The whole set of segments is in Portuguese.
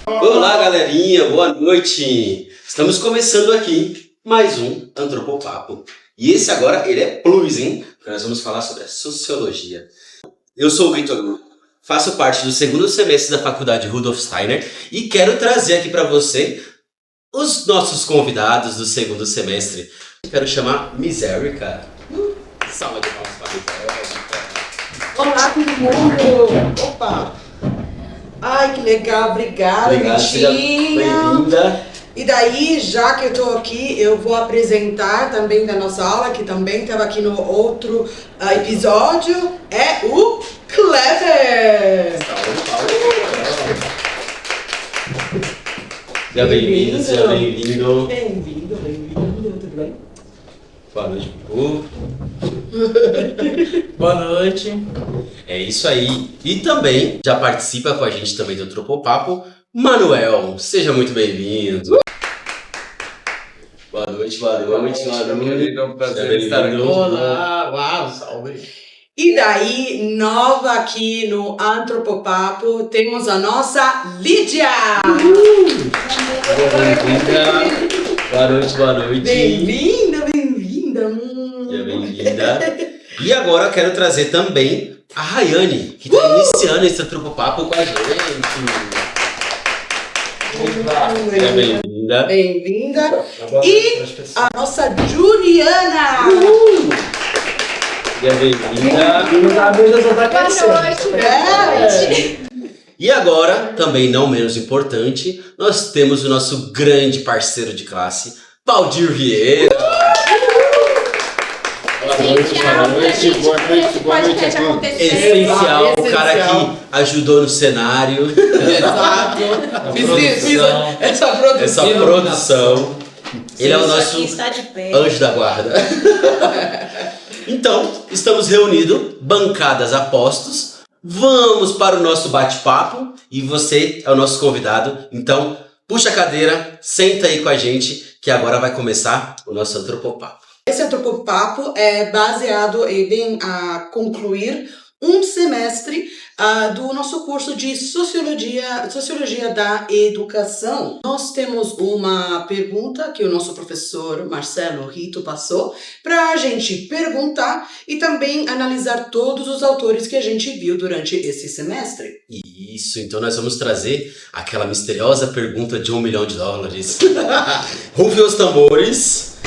Olá, galerinha, boa noite! Estamos começando aqui mais um Antropopapo. E esse agora, ele é plus, hein? Porque nós vamos falar sobre a sociologia. Eu sou o Vitor Lu, faço parte do segundo semestre da Faculdade Rudolf Steiner e quero trazer aqui para você os nossos convidados do segundo semestre. Quero chamar Misérica. Salve de palmas para Misérica. Olá, todo mundo! Opa! Ai, que legal, obrigada, Seja Vitinha! bem-vinda. E daí, já que eu tô aqui, eu vou apresentar também da nossa aula, que também estava aqui no outro episódio, é o Clever! Seja bem-vindo, seja bem-vindo. Bem-vindo, tudo bem? Boa noite, Picu. Boa noite. É isso aí. E também já participa com a gente também do Antropopapo, Manuel. Seja muito bem-vindo. Boa noite, Manuel. É um prazer estar aqui. Olá, uau, salve. E daí, nova aqui no Antropopapo, temos a nossa Lídia! Boa noite. Bem-vinda! Seja bem-vinda. E agora eu quero trazer também a Rayane, que está iniciando esse Antropopapo com a gente. Seja bem-vinda. Bem-vinda! E a nossa Juliana! Seja bem-vinda. Boa noite. E agora, também não menos importante, nós temos o nosso grande parceiro de classe, Valdir Vieira. Boa noite a todos. Essencial, o cara que ajudou no cenário, Exato! Fiz essa produção. Ele é o Isso nosso aqui está de pé. anjo da guarda. Então, estamos reunidos, bancadas a postos. Vamos para o nosso bate-papo e você é o nosso convidado. Então, puxa a cadeira, senta aí com a gente que agora vai começar o nosso Antropopapo. Esse Antropopapo é baseado em concluir um semestre do nosso curso de Sociologia da Educação. Nós temos uma pergunta que o nosso professor Marcelo Rito passou para a gente perguntar e também analisar todos os autores que a gente viu durante esse semestre. Isso, então nós vamos trazer aquela misteriosa pergunta de $1 milhão. Rufem os tambores.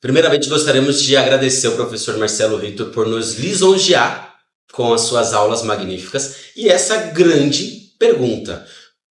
Primeiramente, gostaríamos de agradecer ao professor Marcelo Rito por nos lisonjear com as suas aulas magníficas e essa grande pergunta.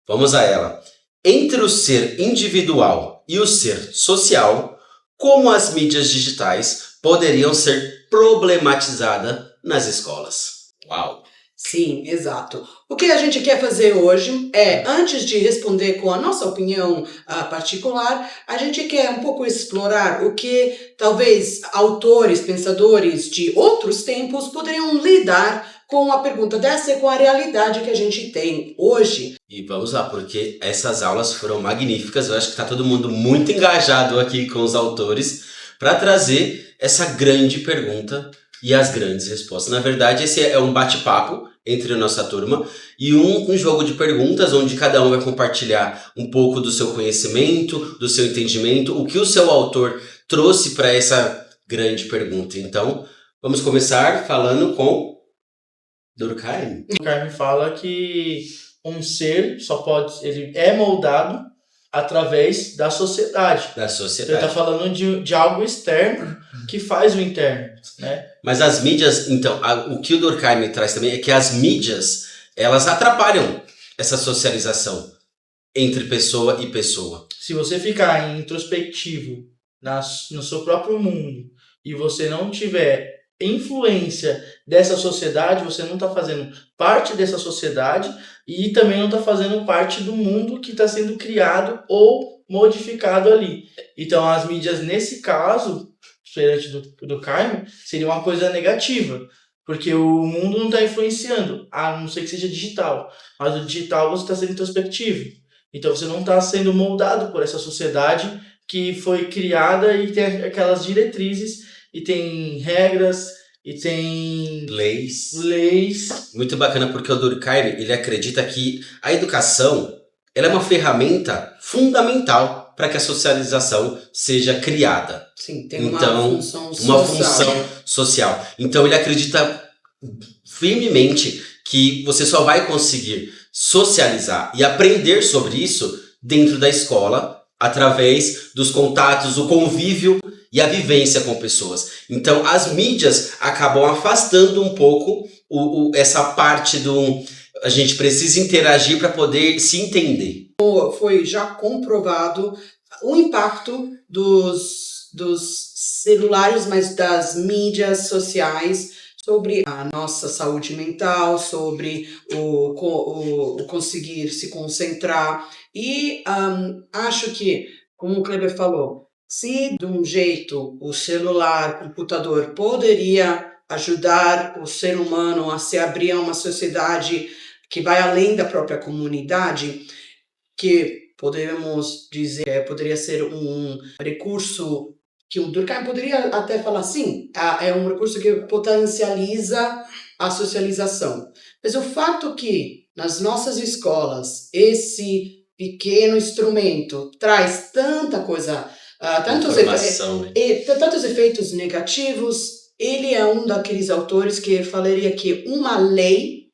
Vamos a ela. Entre o ser individual e o ser social, como as mídias digitais poderiam ser problematizadas nas escolas? Uau! Sim, exato. O que a gente quer fazer hoje é, antes de responder com a nossa opinião particular, a gente quer um pouco explorar o que talvez autores, pensadores de outros tempos poderiam lidar com a pergunta dessa e com a realidade que a gente tem hoje. E vamos lá, porque essas aulas foram magníficas. Eu acho que está todo mundo muito engajado aqui com os autores para trazer essa grande pergunta e as grandes respostas. Na verdade, esse é um bate-papo entre a nossa turma e um jogo de perguntas onde cada um vai compartilhar um pouco do seu conhecimento, do seu entendimento, o que o seu autor trouxe para essa grande pergunta. Então, vamos começar falando com Durkheim. Durkheim fala que um ser ele é moldado através da sociedade. Da Ele sociedade. está falando de algo externo que faz o interno, né? Mas as mídias, então, o que o Durkheim traz também é que as mídias, elas atrapalham essa socialização entre pessoa e pessoa. Se você ficar introspectivo no seu próprio mundo e você não tiver influência dessa sociedade, você não está fazendo parte dessa sociedade e também não está fazendo parte do mundo que está sendo criado ou modificado ali. Então as mídias, nesse caso, diferente do Durkheim, seria uma coisa negativa, porque o mundo não está influenciando, a não ser que seja digital. Mas o digital você está sendo introspectivo. Então você não está sendo moldado por essa sociedade que foi criada e tem aquelas diretrizes e tem regras e tem Leis. leis. Muito bacana porque o Durkheim, ele acredita que a educação, ela é uma ferramenta fundamental para que a socialização seja criada. Sim, tem Então, uma função Uma social. função social. Então ele acredita firmemente que você só vai conseguir socializar e aprender sobre isso dentro da escola, através dos contatos, o convívio e a vivência com pessoas. Então as mídias acabam afastando um pouco essa parte do a gente precisa interagir para poder se entender. Foi já comprovado o impacto dos celulares, mas das mídias sociais sobre a nossa saúde mental, sobre o conseguir se concentrar. E acho que, como o Kleber falou, se de um jeito o celular, o computador poderia ajudar o ser humano a se abrir a uma sociedade que vai além da própria comunidade, que podemos dizer poderia ser um recurso que o Durkheim poderia até falar sim, é um recurso que potencializa a socialização. Mas o fato que nas nossas escolas esse pequeno instrumento traz tanta coisa, tantos efeitos negativos, ele é um daqueles autores que falaria que uma lei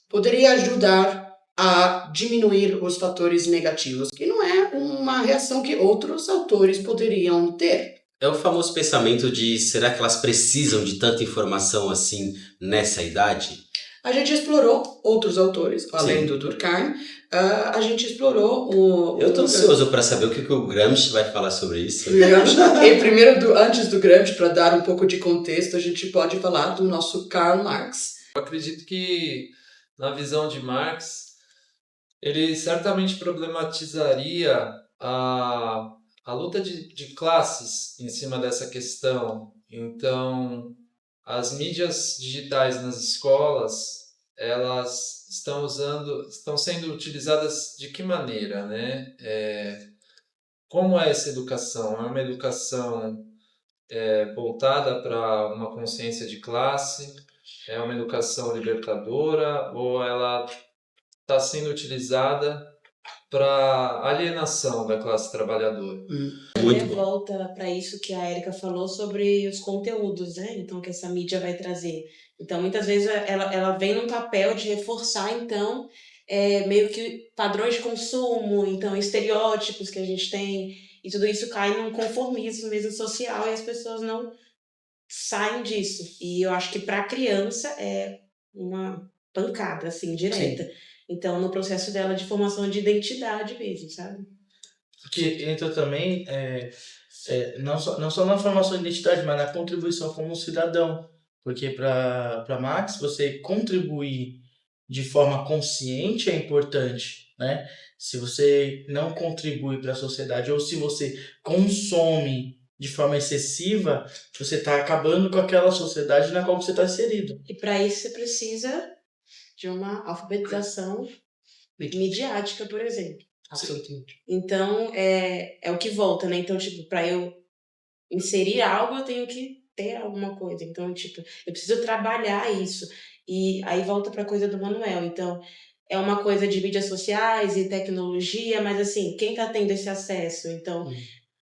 poderia ajudar a diminuir os fatores negativos, que não é uma reação que outros autores poderiam ter. É o famoso pensamento de será que elas precisam de tanta informação assim nessa idade? A gente explorou outros autores, além Sim. do Durkheim, a gente explorou Eu tô ansioso para saber o que o Gramsci vai falar sobre isso. E primeiro, antes do Gramsci, para dar um pouco de contexto, a gente pode falar do nosso Karl Marx. Eu acredito que, na visão de Marx, ele certamente problematizaria a luta de classes em cima dessa questão. Então, as mídias digitais nas escolas, elas estão sendo utilizadas de que maneira, né? Como é essa educação? É uma educação voltada para uma consciência de classe? É uma educação libertadora? Ou ela está sendo utilizada para alienação da classe trabalhadora? Muito bom. Volta para isso que a Erika falou sobre os conteúdos, né? Então, que essa mídia vai trazer. Então, muitas vezes ela vem num papel de reforçar, então, meio que padrões de consumo, então, estereótipos que a gente tem, e tudo isso cai num conformismo mesmo social e as pessoas não saem disso. E eu acho que para a criança é uma pancada, assim, direta. Então, no processo dela de formação de identidade mesmo, sabe? Que entra também não só na formação de identidade, mas na contribuição como cidadão. Porque para Marx, você contribuir de forma consciente é importante, né? Se você não contribui para a sociedade ou se você consome de forma excessiva, você está acabando com aquela sociedade na qual você está inserido. E para isso você precisa de uma alfabetização midiática, por exemplo. Absolutamente. Então, é o que volta, né? Então, tipo, para eu inserir algo, eu tenho que ter alguma coisa. Então, tipo, eu preciso trabalhar isso. E aí volta para a coisa do Manuel. Então, é uma coisa de mídias sociais e tecnologia, mas assim, quem está tendo esse acesso? Então,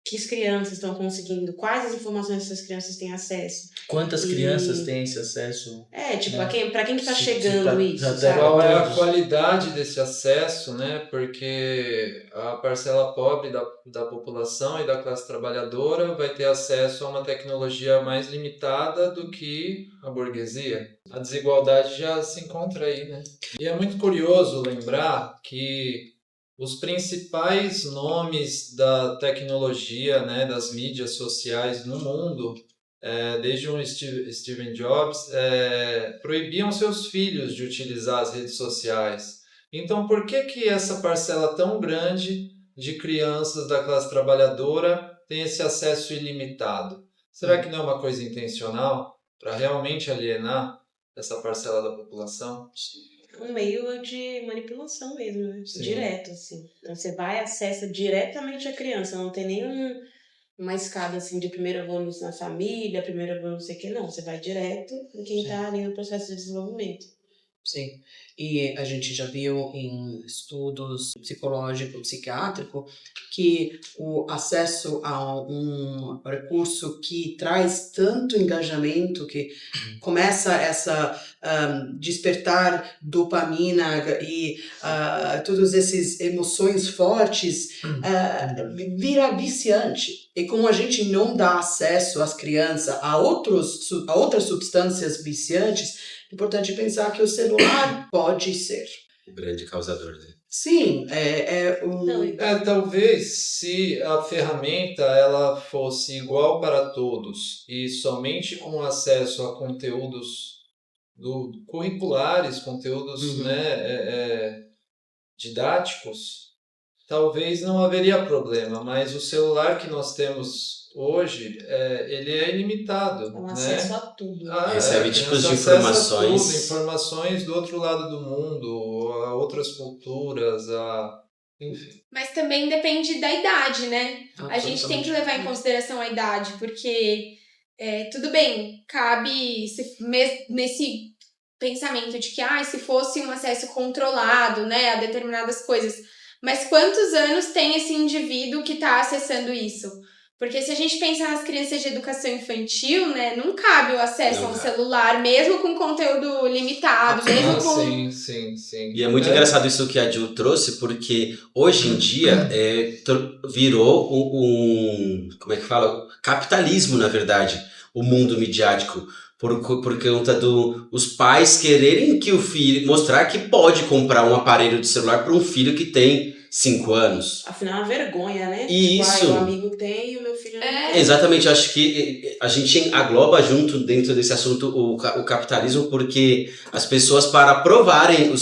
que as crianças estão conseguindo? Quais as informações essas crianças têm acesso? Quantas crianças têm esse acesso? Tipo, né? para quem que está Se chegando tá- isso, já sabe? Qual é a todos. qualidade desse acesso, né? Porque a parcela pobre da população e da classe trabalhadora vai ter acesso a uma tecnologia mais limitada do que a burguesia. A desigualdade já se encontra aí, né? E é muito curioso lembrar que os principais nomes da tecnologia, né, das mídias sociais no mundo, desde um Steve Jobs, proibiam seus filhos de utilizar as redes sociais. Então, por que essa parcela tão grande de crianças da classe trabalhadora tem esse acesso ilimitado? Será que não é uma coisa intencional para realmente alienar essa parcela da população? Um meio de manipulação mesmo, né? Sim. Direto, assim. Então, você vai e acessa diretamente a criança, não tem nenhum uma escada assim de primeiro eu vou na família, primeiro eu vou não sei o que, não. Você vai direto em quem está ali no processo de desenvolvimento. Sim, e a gente já viu em estudos psicológico, psiquiátrico, que o acesso a um recurso que traz tanto engajamento, que começa essa despertar dopamina e todas essas emoções fortes, vira viciante. E como a gente não dá acesso às crianças a outras substâncias viciantes, é importante pensar que o celular pode ser. O grande causador, né? Sim, Talvez se a ferramenta ela fosse igual para todos e somente com acesso a conteúdos curriculares, conteúdos didáticos, talvez não haveria problema, mas o celular que nós temos hoje, ele é ilimitado. É um né? acesso a tudo. Recebe tipos de acesso a informações. tudo, informações do outro lado do mundo, a outras culturas, enfim. Mas também depende da idade, né? A gente tem que levar em consideração a idade, porque tudo bem, cabe nesse pensamento de que se fosse um acesso controlado, né, a determinadas coisas. Mas quantos anos tem esse indivíduo que está acessando isso? Porque se a gente pensar nas crianças de educação infantil, né, não cabe o acesso a um celular, mesmo com conteúdo limitado, mesmo com... Sim. E é muito engraçado isso que a Jill trouxe, porque hoje em dia virou como é que fala? Capitalismo, na verdade, o mundo midiático. Por conta os pais quererem que o filho, mostrar que pode comprar um aparelho de celular para um filho que tem 5 anos. Afinal, é uma vergonha, né? Isso. O amigo tem e o meu filho não tem. Exatamente, eu acho que a gente agloba junto dentro desse assunto o capitalismo, porque as pessoas, para provarem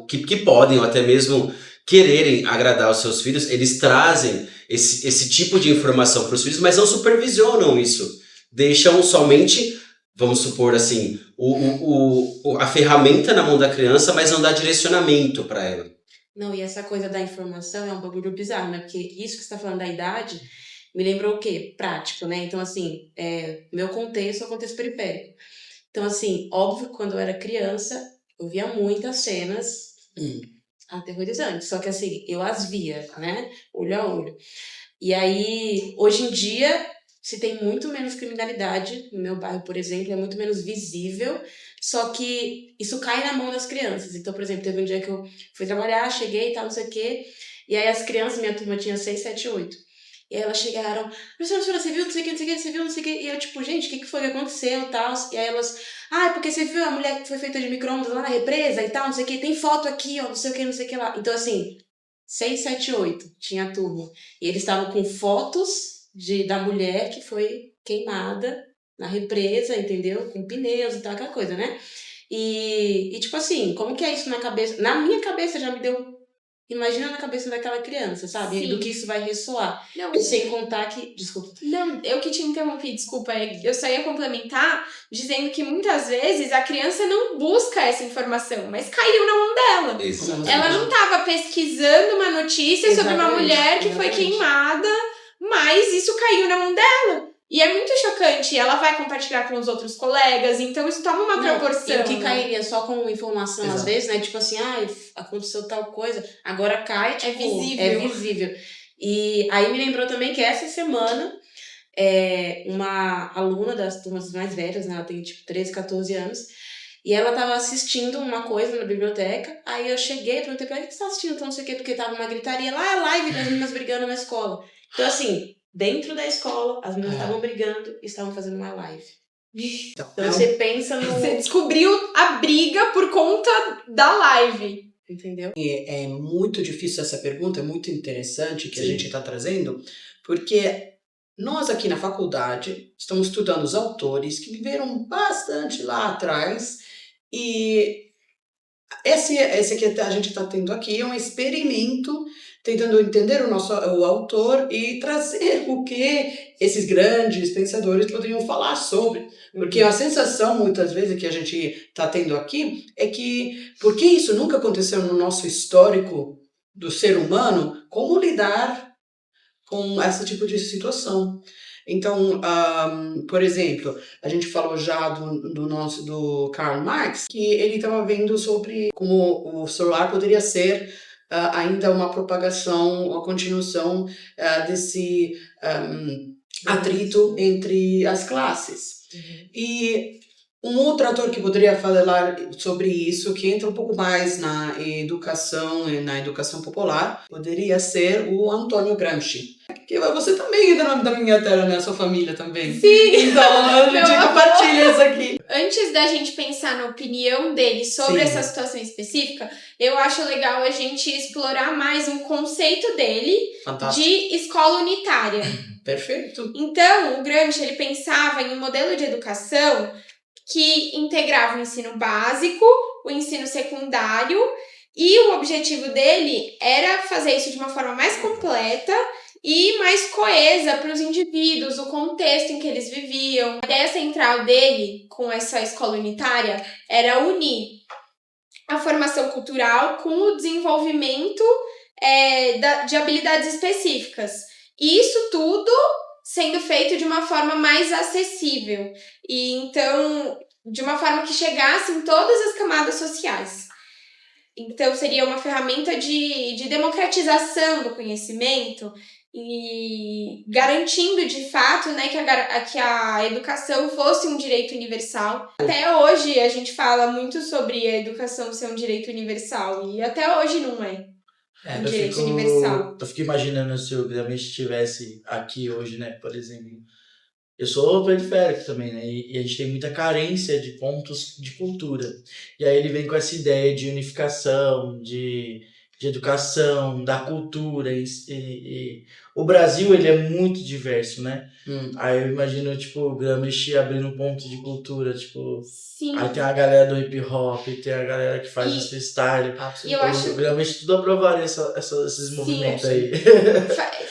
que podem, ou até mesmo quererem agradar os seus filhos, eles trazem esse tipo de informação para os filhos, mas não supervisionam isso. Deixam somente, vamos supor assim, a ferramenta na mão da criança, mas não dá direcionamento para ela. Não, e essa coisa da informação é um bagulho bizarro, né? Porque isso que você tá falando da idade me lembrou o quê? Prático, né? Então, assim, meu contexto é o contexto periférico. Então, assim, óbvio que quando eu era criança, eu via muitas cenas aterrorizantes. Só que, assim, eu as via, né? Olho a olho. E aí, hoje em dia, se tem muito menos criminalidade. No meu bairro, por exemplo, é muito menos visível. Só que isso cai na mão das crianças. Então, por exemplo, teve um dia que eu fui trabalhar, cheguei e tal, não sei o quê. E aí as crianças, minha turma tinha 6, 7, 8. E aí elas chegaram, professora, você viu, não sei o que, você viu, não sei o que. E eu, tipo, gente, o que foi que aconteceu e tal? E aí elas, porque você viu a mulher que foi feita de micro-ondas lá na represa e tal, não sei o que. Tem foto aqui, ó, não sei o que lá. Então, assim, 6, 7, 8 tinha a turma. E eles estavam com fotos da mulher que foi queimada na represa, entendeu? Com pneus e tal, aquela coisa, né? E tipo assim, como que é isso na cabeça? Na minha cabeça já me deu... Imagina na cabeça daquela criança, sabe? Sim. Do que isso vai ressoar. Não, sem contar que... Desculpa. Não, eu que te interrompi, desculpa. Eu só ia complementar dizendo que muitas vezes a criança não busca essa informação, mas caiu na mão dela. Exatamente. Ela não estava pesquisando uma notícia sobre uma mulher que foi queimada, mas isso caiu na mão dela. E é muito chocante, ela vai compartilhar com os outros colegas, então isso toma uma proporção. E o que cairia só com informação, às vezes, né? Tipo assim, aconteceu tal coisa, agora cai, tipo, é visível. E aí me lembrou também que essa semana, uma aluna das turmas mais velhas, né? Ela tem tipo 13, 14 anos, e ela tava assistindo uma coisa na biblioteca, aí eu cheguei, perguntei pra ela, o que você tá assistindo? Então não sei o quê, porque tava uma gritaria lá, a live das meninas brigando na escola. Então assim... Dentro da escola, as meninas estavam brigando e estavam fazendo uma live. Então você pensa no... Você descobriu a briga por conta da live. Entendeu? É muito difícil essa pergunta, é muito interessante que a gente está trazendo, porque nós aqui na faculdade estamos estudando os autores que viveram bastante lá atrás e esse que a gente está tendo aqui é um experimento tentando entender o autor e trazer o que esses grandes pensadores poderiam falar sobre. Porque a sensação, muitas vezes, que a gente está tendo aqui é que, porque isso nunca aconteceu no nosso histórico do ser humano, como lidar com esse tipo de situação. Então, por exemplo, a gente falou já do Karl Marx, que ele estava vendo sobre como o celular poderia ser ainda uma propagação, uma continuação desse atrito entre as classes. E um outro ator que poderia falar sobre isso, que entra um pouco mais na educação popular, poderia ser o Antônio Gramsci. Que você também é da minha terra, né? A sua família também. Sim! Então, a gente compartilha isso aqui. Antes da gente pensar na opinião dele sobre Sim. essa situação específica, eu acho legal a gente explorar mais um conceito dele Fantástico. de escola unitária. Perfeito. Então, o Gramsci, ele pensava em um modelo de educação que integrava o ensino básico, o ensino secundário, e o objetivo dele era fazer isso de uma forma mais completa e mais coesa para os indivíduos, o contexto em que eles viviam. A ideia central dele, com essa escola unitária, era unir a formação cultural com o desenvolvimento de habilidades específicas. E isso tudo sendo feito de uma forma mais acessível. E então, de uma forma que chegasse em todas as camadas sociais. Então, seria uma ferramenta de democratização do conhecimento e garantindo, de fato, né, que a educação fosse um direito universal. Até hoje, a gente fala muito sobre a educação ser um direito universal. E até hoje não é. Um direito universal. Eu fico imaginando se o Gramsci estivesse aqui hoje, né? Por exemplo, eu sou periférico também, né? E a gente tem muita carência de pontos de cultura. E aí ele vem com essa ideia de unificação, de educação, da cultura. E o Brasil, ele é muito diverso, né? Aí eu imagino, tipo, o Gramsci abrindo um ponto de cultura, tipo... Sim. Aí tem a galera do hip hop, tem a galera que faz o freestyle. E eu acho... O Gramsci tudo aprovaria esses movimentos aí.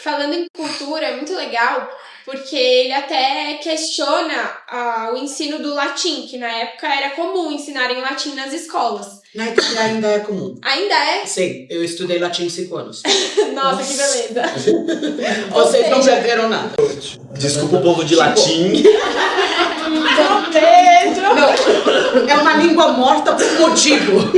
Falando em cultura, é muito legal, porque ele até questiona o ensino do latim, que na época era comum ensinarem latim nas escolas. Na Itália ainda é comum. Ainda é? Sim, eu estudei latim 5 anos. Nossa, que beleza. Vocês não perderam nada. Desculpa o povo de latim. Não, é uma língua morta por motivo.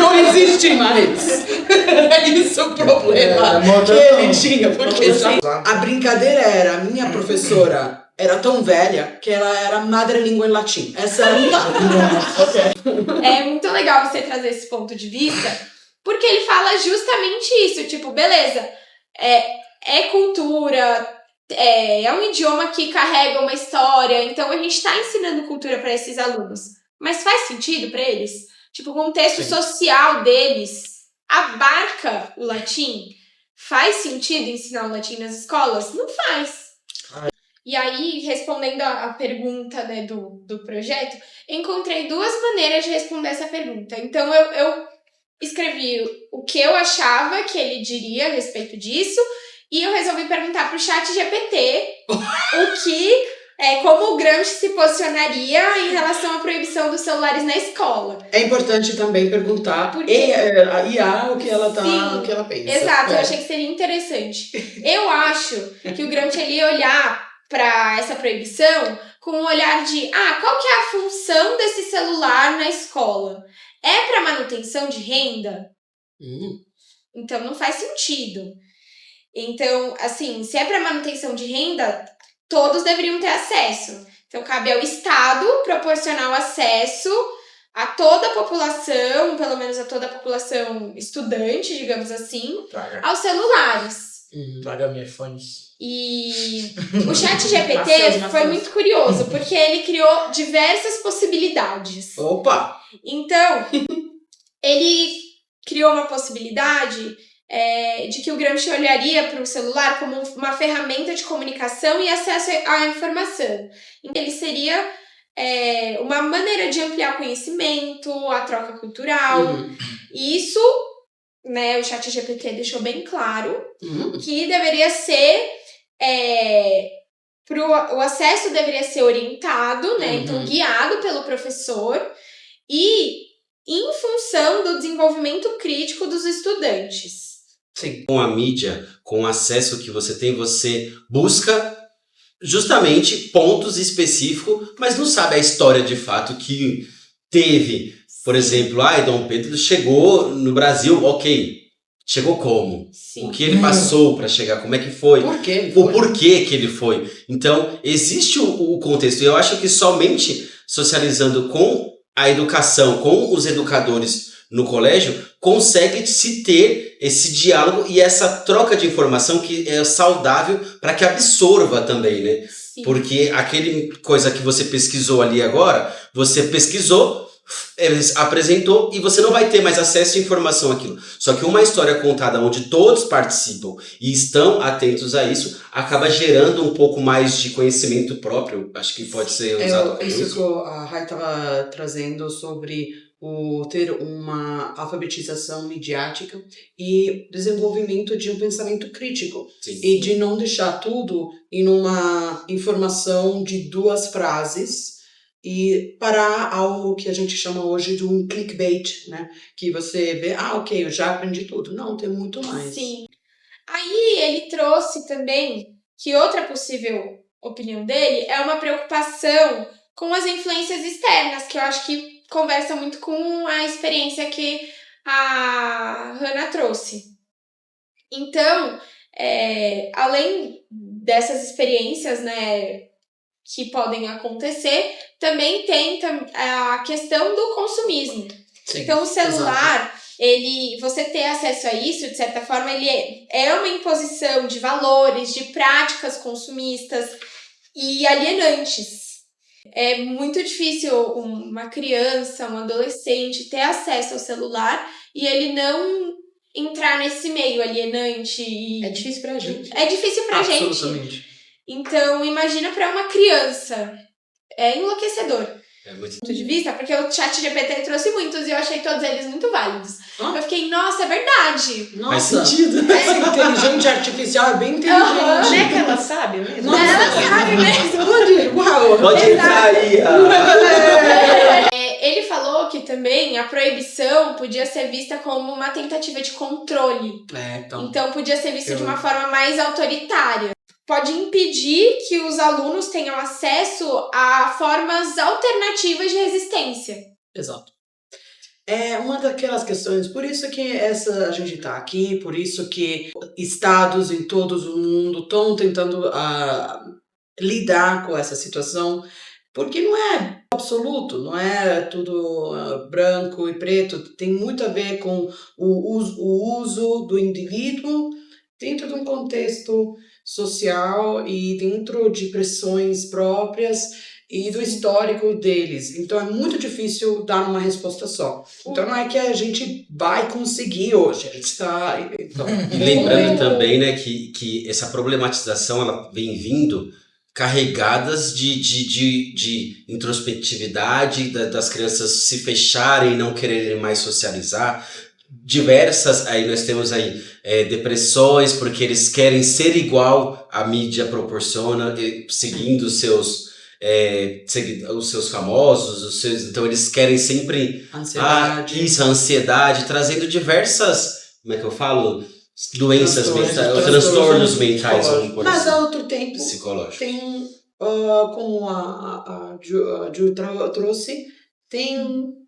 Não existe mais. É isso o problema que ele tinha. Porque assim, a brincadeira era, a minha professora era tão velha que ela era madrelíngua em latim. Essa era uma... É muito legal você trazer esse ponto de vista, porque ele fala justamente isso. Tipo, beleza, é cultura... É um idioma que carrega uma história, então a gente está ensinando cultura para esses alunos. Mas faz sentido para eles? Tipo, o contexto social deles abarca o latim? Faz sentido ensinar o latim nas escolas? Não faz. E aí, respondendo a pergunta, né, do projeto, encontrei 2 maneiras de responder essa pergunta. Então, eu escrevi o que eu achava que ele diria a respeito disso. E eu resolvi perguntar pro ChatGPT como o Gramsci se posicionaria em relação à proibição dos celulares na escola. É importante também perguntar a IA o que ela pensa. Exato, eu achei que seria interessante. Eu acho que o Gramsci ele ia olhar para essa proibição com um olhar de qual que é a função desse celular na escola? É para manutenção de renda? Então não faz sentido. Então, assim, se é para manutenção de renda, todos deveriam ter acesso. Então, cabe ao Estado proporcionar o acesso a toda a população, pelo menos a toda a população estudante, digamos assim, aos celulares. Traga minha fones. E o ChatGPT foi muito curioso, porque ele criou diversas possibilidades. Opa! Então, ele criou uma possibilidade... de que o Gramsci olharia para o celular como uma ferramenta de comunicação e acesso à informação. Ele seria uma maneira de ampliar o conhecimento, a troca cultural. E isso, né, o ChatGPT deixou bem claro que deveria ser... o acesso deveria ser orientado, né, então guiado pelo professor e em função do desenvolvimento crítico dos estudantes. Sim. Com a mídia, com o acesso que você tem, você busca justamente pontos específicos, mas não sabe a história de fato que teve. Por exemplo, Dom Pedro chegou no Brasil, ok. Chegou como? Sim. O que ele passou para chegar? Como é que foi? Por quê? O porquê que ele foi. Então, existe o contexto. E eu acho que somente socializando com a educação, com os educadores no colégio, consegue-se ter esse diálogo e essa troca de informação que é saudável para que absorva também, né? Sim. Porque aquele coisa que você pesquisou ali agora, você pesquisou, apresentou e você não vai ter mais acesso à informação àquilo. Só que uma história contada onde todos participam e estão atentos a isso, acaba gerando um pouco mais de conhecimento próprio. Acho que pode ser usado como Isso isso. que a Rai estava trazendo sobre ter uma alfabetização midiática e desenvolvimento de um pensamento crítico. Sim. E de não deixar tudo em uma informação de 2 frases e parar ao que a gente chama hoje de um clickbait, né? Que você vê, ok, eu já aprendi tudo. Não, tem muito mais. Sim. Aí ele trouxe também que outra possível opinião dele é uma preocupação com as influências externas, que eu acho que conversa muito com a experiência que a Hannah trouxe. Então, além dessas experiências, né, que podem acontecer, também tem a questão do consumismo. Sim, então, o celular, você ter acesso a isso, de certa forma, ele é uma imposição de valores, de práticas consumistas e alienantes. É muito difícil uma criança, um adolescente ter acesso ao celular e ele não entrar nesse meio alienante. É difícil pra gente. É difícil pra gente. Absolutamente. Então, imagina pra uma criança. É enlouquecedor. É muito... Ponto de vista, porque o ChatGPT trouxe muitos e eu achei todos eles muito válidos. Ah. Eu fiquei, nossa, é verdade. Faz Nossa, sentido. essa inteligência artificial é bem inteligente. Aham. Não é que ela sabe mesmo? Nossa. Ela sabe mesmo. Uau! Pode entrar aí. Ele falou que também a proibição podia ser vista como uma tentativa de controle. Então podia ser vista de uma forma mais autoritária. Pode impedir que os alunos tenham acesso a formas alternativas de resistência. Exato. É uma daquelas questões, por isso que a gente está aqui, por isso que estados em todo o mundo estão tentando lidar com essa situação, porque não é absoluto, não é tudo branco e preto, tem muito a ver com o uso do indivíduo dentro de um contexto social e dentro de pressões próprias e do histórico deles. Então é muito difícil dar uma resposta só. Então não é que a gente vai conseguir hoje. A gente está... Então, E lembrando também, né, que essa problematização ela vem vindo carregadas de introspectividade, das crianças se fecharem, não quererem mais socializar. Diversas, aí nós temos aí depressões, porque eles querem ser igual à mídia proporciona, seguindo os seus famosos, então eles querem sempre ansiedade, trazendo diversas, como é que eu falo? Doenças mentais, transtornos mentais. Mas ao outro tempo, psicológico. Tem, como a Ju trouxe, tem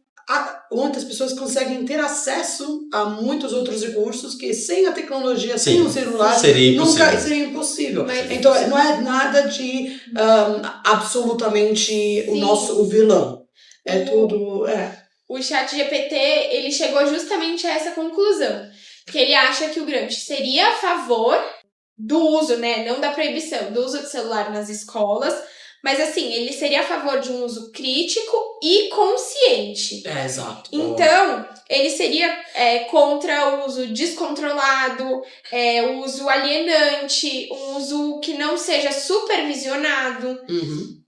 muitas pessoas conseguem ter acesso a muitos outros recursos que sem a tecnologia, sem o celular, nunca seria impossível. Então não é nada de absolutamente o vilão. É tudo... O ChatGPT, ele chegou justamente a essa conclusão. Que ele acha que o Gramsci seria a favor do uso, né, não da proibição, do uso do celular nas escolas, mas assim, ele seria a favor de um uso crítico e consciente. Exato. Então, ele seria contra o uso descontrolado, o uso alienante, um uso que não seja supervisionado. Uhum.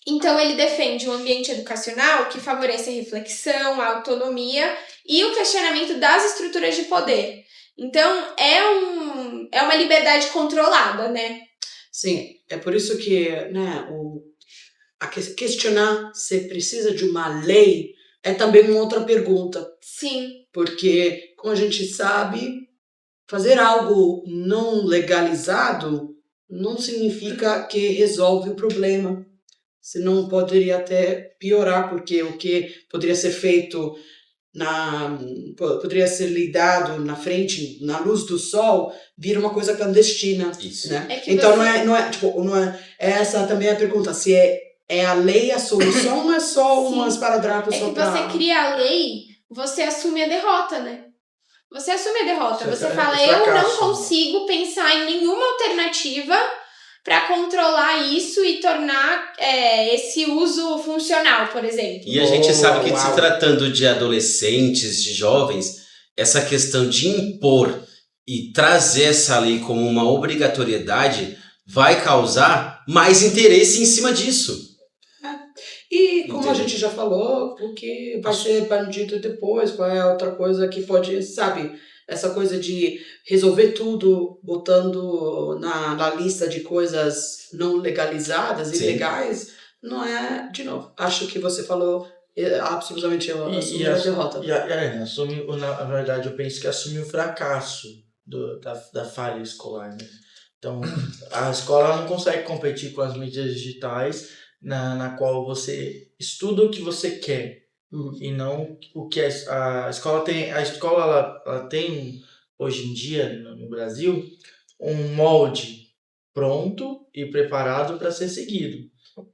Então, ele defende um ambiente educacional que favoreça a reflexão, a autonomia e o questionamento das estruturas de poder. Então, é uma liberdade controlada, né? Sim, é por isso que questionar se precisa de uma lei é também uma outra pergunta. Sim. Porque, como a gente sabe, fazer algo não legalizado não significa que resolve o problema. Senão poderia até piorar, porque o que poderia ser feito poderia ser lidado na frente, na luz do sol, vira uma coisa clandestina, Isso. né? Então não é essa também é a pergunta, se é a lei a solução ou é só Sim. umas paradrapos É só que pra... você cria a lei, você assume a derrota, né? Você assume a derrota. Você Você fala, fracasso. eu não consigo pensar em nenhuma alternativa para controlar isso e tornar esse uso funcional, por exemplo. E a gente sabe que Uau. se tratando de adolescentes, de jovens, essa questão de impor e trazer essa lei como uma obrigatoriedade vai causar mais interesse em cima disso. E como a Entendi. gente já falou, o que vai ser bandido depois, qual é a outra coisa que pode, sabe, essa coisa de resolver tudo botando na lista de coisas não legalizadas, Sim. ilegais, não é, de novo, acho que você falou absolutamente eu assumi a derrota. Na verdade, eu penso que assume o fracasso da falha escolar, né? Então, a escola não consegue competir com as mídias digitais, na qual você estuda o que você quer e não o que a escola tem. A escola ela tem hoje em dia no Brasil um molde pronto e preparado para ser seguido,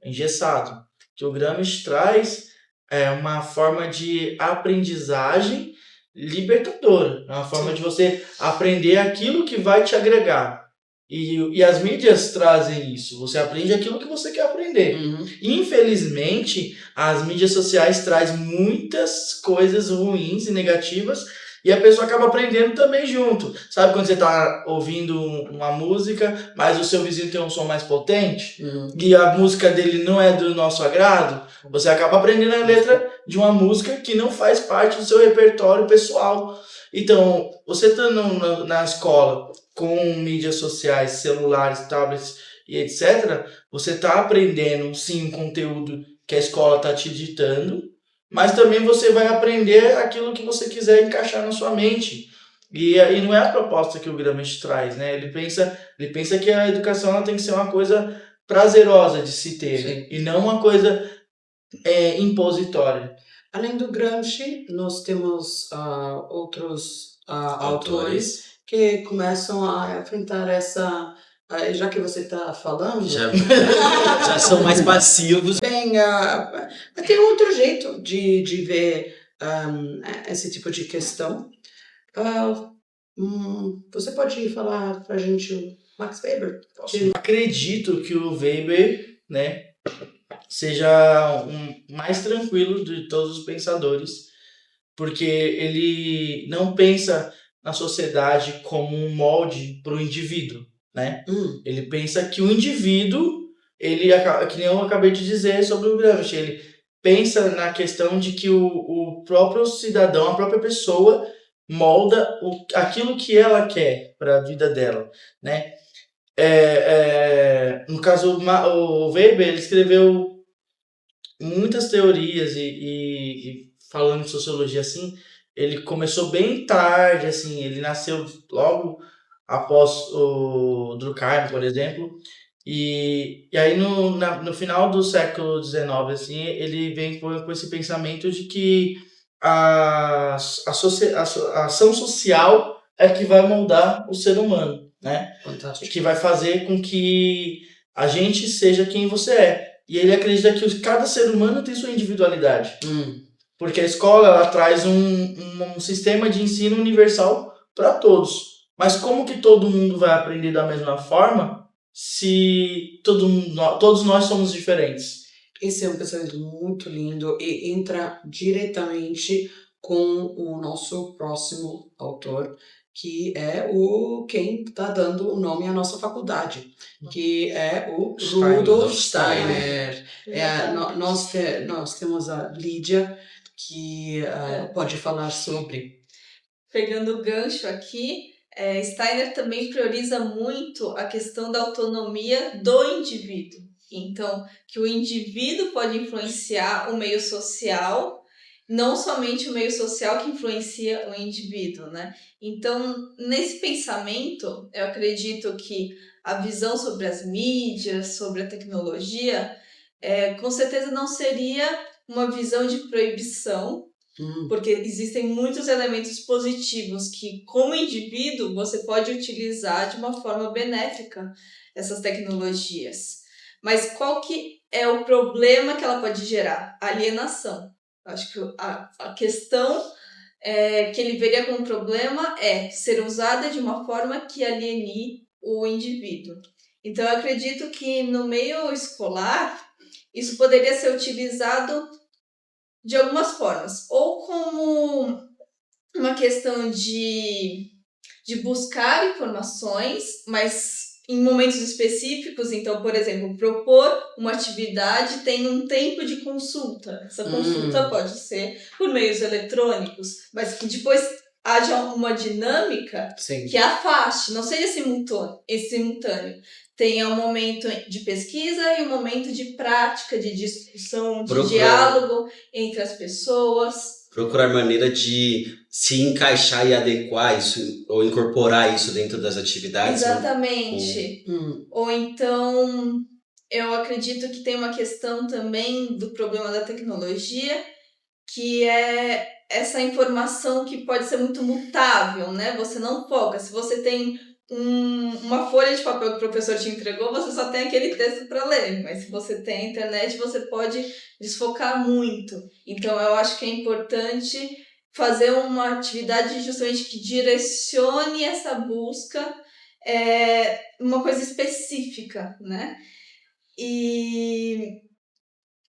engessado. Que o Gramsci traz é uma forma de aprendizagem libertadora, é uma forma de você aprender aquilo que vai te agregar. E as mídias trazem isso. Você aprende aquilo que você quer aprender. Infelizmente, as mídias sociais trazem muitas coisas ruins e negativas e a pessoa acaba aprendendo também junto. Sabe quando você está ouvindo uma música, mas o seu vizinho tem um som mais potente e a música dele não é do nosso agrado? Você acaba aprendendo a letra de uma música que não faz parte do seu repertório pessoal. Então, você estando na escola com mídias sociais, celulares, tablets e etc., você está aprendendo, sim, um conteúdo que a escola está te ditando, mas também você vai aprender aquilo que você quiser encaixar na sua mente. E não é a proposta que o Gramsci traz, né? Ele pensa que a educação ela tem que ser uma coisa prazerosa de se ter, Sim. e não uma coisa impositória. Além do Gramsci, nós temos outros autores que começam a enfrentar essa... já que você está falando... Já são mais passivos. Bem, mas tem outro jeito de ver esse tipo de questão. Você pode falar para a gente o Max Weber? Acredito que o Weber, né, seja o mais tranquilo de todos os pensadores, porque ele não pensa na sociedade como um molde para o indivíduo, né? Ele pensa que o indivíduo, que nem eu acabei de dizer sobre o Gramsci, ele pensa na questão de que o próprio cidadão, a própria pessoa, molda aquilo que ela quer para a vida dela, né? No caso, o Weber ele escreveu muitas teorias e falando de sociologia assim, ele começou bem tarde, assim, ele nasceu logo após o Durkheim, por exemplo, e aí no final do século XIX, assim, ele vem com esse pensamento de que a ação social é que vai moldar o ser humano, né? Fantástico. Que vai fazer com que a gente seja quem você é. E ele acredita que cada ser humano tem sua individualidade. Porque a escola ela traz um sistema de ensino universal para todos. Mas como que todo mundo vai aprender da mesma forma se todos nós somos diferentes? Esse é um pensamento muito lindo e entra diretamente com o nosso próximo autor, que é quem está dando o nome à nossa faculdade, que é o Rudolf Steiner. Nós temos a Lídia, que pode falar sobre. Pegando o gancho aqui, Steiner também prioriza muito a questão da autonomia do indivíduo. Então, que o indivíduo pode influenciar o meio social, não somente o meio social que influencia o indivíduo, né? Então, nesse pensamento, eu acredito que a visão sobre as mídias, sobre a tecnologia, com certeza não seria uma visão de proibição, porque existem muitos elementos positivos que, como indivíduo, você pode utilizar de uma forma benéfica essas tecnologias. Mas qual que é o problema que ela pode gerar? Alienação. Acho que a questão que ele veria como problema é ser usada de uma forma que aliene o indivíduo. Então, eu acredito que no meio escolar, isso poderia ser utilizado de algumas formas. Ou como uma questão de buscar informações, mas em momentos específicos. Então, por exemplo, propor uma atividade tem um tempo de consulta. Essa consulta pode ser por meios eletrônicos, mas que depois haja uma dinâmica que afaste, não seja simultâneo. Tenha um momento de pesquisa e um momento de prática, de discussão, de diálogo entre as pessoas. Procurar maneira de se encaixar e adequar isso, ou incorporar isso dentro das atividades. Exatamente. Ou então, eu acredito que tem uma questão também do problema da tecnologia, que é essa informação que pode ser muito mutável, né? Você não foca. Se você tem uma folha de papel que o professor te entregou, você só tem aquele texto para ler. Mas se você tem a internet, você pode desfocar muito. Então, eu acho que é importante fazer uma atividade justamente que direcione essa busca, uma coisa específica, né? E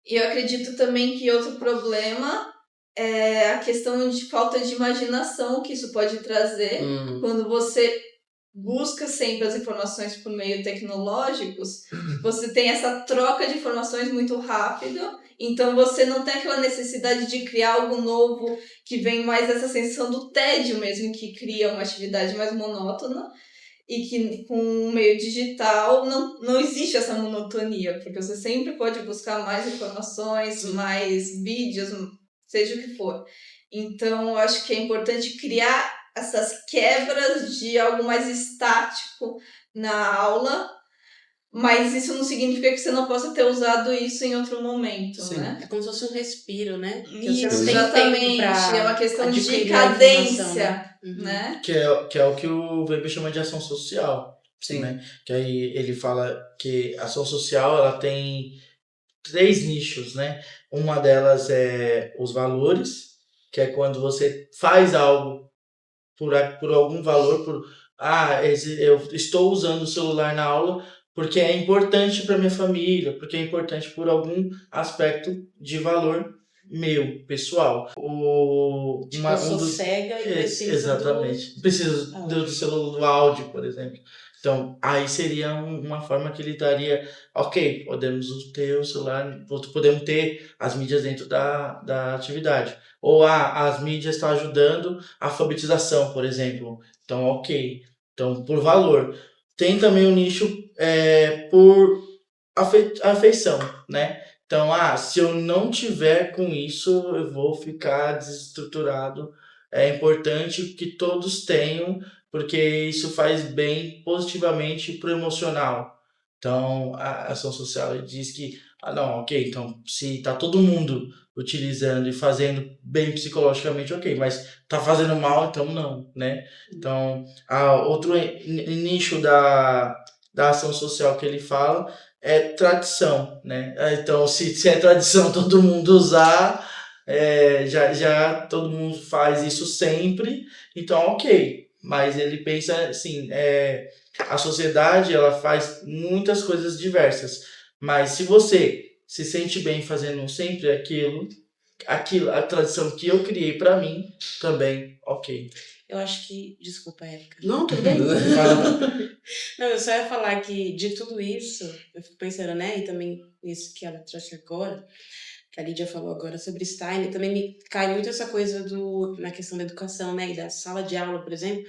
eu acredito também que outro problema é a questão de falta de imaginação que isso pode trazer quando você busca sempre as informações por meio tecnológicos. Você tem essa troca de informações muito rápido, então você não tem aquela necessidade de criar algo novo, que vem mais essa sensação do tédio mesmo, que cria uma atividade mais monótona, e que com o meio digital não existe essa monotonia, porque você sempre pode buscar mais informações, mais vídeos, seja o que for. Então, eu acho que é importante criar essas quebras de algo mais estático na aula, mas isso não significa que você não possa ter usado isso em outro momento, né? É como se fosse um respiro, né? Isso, exatamente. É uma questão de cadência, né? Que é o que o Weber chama de ação social. Né? Que aí ele fala que a ação social ela tem 3 nichos, né? Uma delas é os valores, que é quando você faz algo por algum valor, eu estou usando o celular na aula porque é importante para minha família, porque é importante por algum aspecto de valor meu, pessoal. Eu sou cega e preciso exatamente. Preciso do celular, do áudio, por exemplo. Então, aí seria uma forma que ele daria, ok, podemos ter o celular, podemos ter as mídias dentro da atividade. Ou as mídias estão ajudando a alfabetização, por exemplo. Então, ok. Então, por valor. Tem também o nicho por afeição, né? Então, se eu não tiver com isso, eu vou ficar desestruturado. É importante que todos tenham, porque isso faz bem positivamente pro emocional. Então, a ação social diz que, não, ok, então, se tá todo mundo utilizando e fazendo bem psicologicamente, ok, mas tá fazendo mal, então não, né? Então, outro nicho da ação social que ele fala é tradição, né? Então, se é tradição todo mundo usar, já todo mundo faz isso sempre, então ok. Mas ele pensa assim, a sociedade ela faz muitas coisas diversas, mas se você se sente bem fazendo sempre aquilo, a tradição que eu criei para mim, também ok. Eu acho que... Desculpa, Érica. Não, tudo bem. Não, eu só ia falar que de tudo isso, eu fico pensando, né, e também isso que ela trouxe agora, que a Lídia falou agora sobre Steiner, também me cai muito essa coisa na questão da educação, né, e da sala de aula, por exemplo,